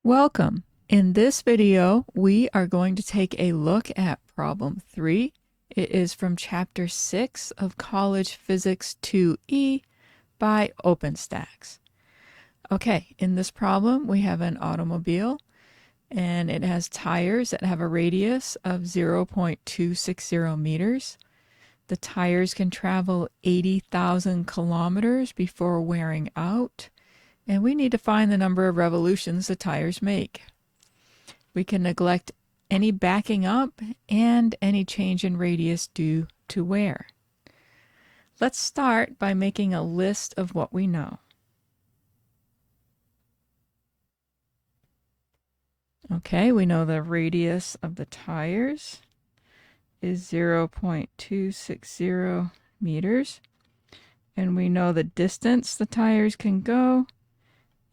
Welcome. In this video, we are going to take a look at problem 3. It is from chapter 6 of College Physics 2E by Openstax. Okay, in this problem, we have an automobile and it has tires that have a radius of 0.260 meters. The tires can travel 80,000 kilometers before wearing out. And we need to find the number of revolutions the tires make. We can neglect any backing up and any change in radius due to wear. Let's start by making a list of what we know. Okay, we know the radius of the tires is 0.260 meters. And we know the distance the tires can go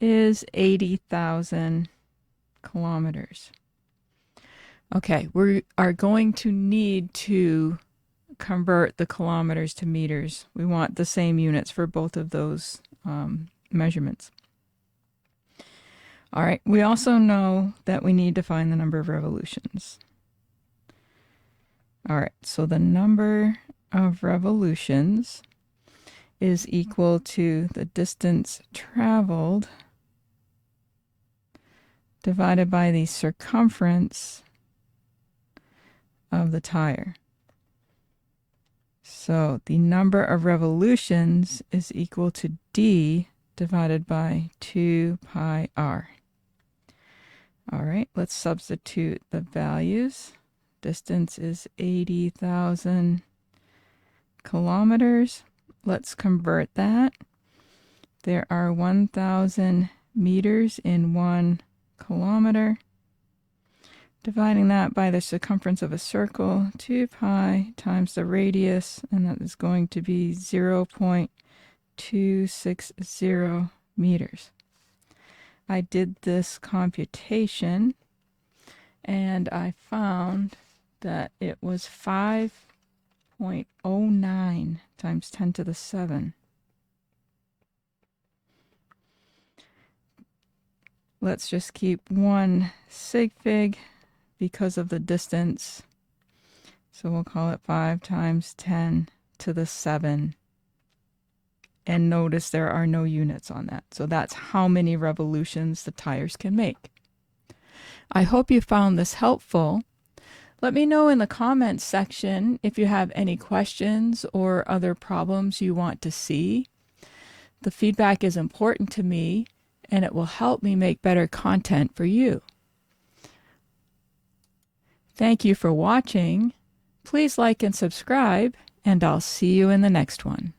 is 80,000 kilometers. Okay, we are going to need to convert the kilometers to meters. We want the same units for both of those measurements. All right, we also know that we need to find the number of revolutions. All right, so the number of revolutions is equal to the distance traveled divided by the circumference of the tire. So the number of revolutions is equal to d divided by 2 pi r. All right, let's substitute the values. Distance is 80,000 kilometers. Let's convert that. There are 1,000 meters in 1 kilometer. Dividing that by the circumference of a circle, 2 pi times the radius, and that is going to be 0.260 meters. I did this computation and I found that it was 5.09 times 10 to the 7. Let's just keep one sig fig because of the distance. So we'll call it 5 times 10 to the 7. And notice there are no units on that. So that's how many revolutions the tires can make. I hope you found this helpful. Let me know in the comments section if you have any questions or other problems you want to see. The feedback is important to me, and it will help me make better content for you. Thank you for watching. Please like and subscribe, and I'll see you in the next one.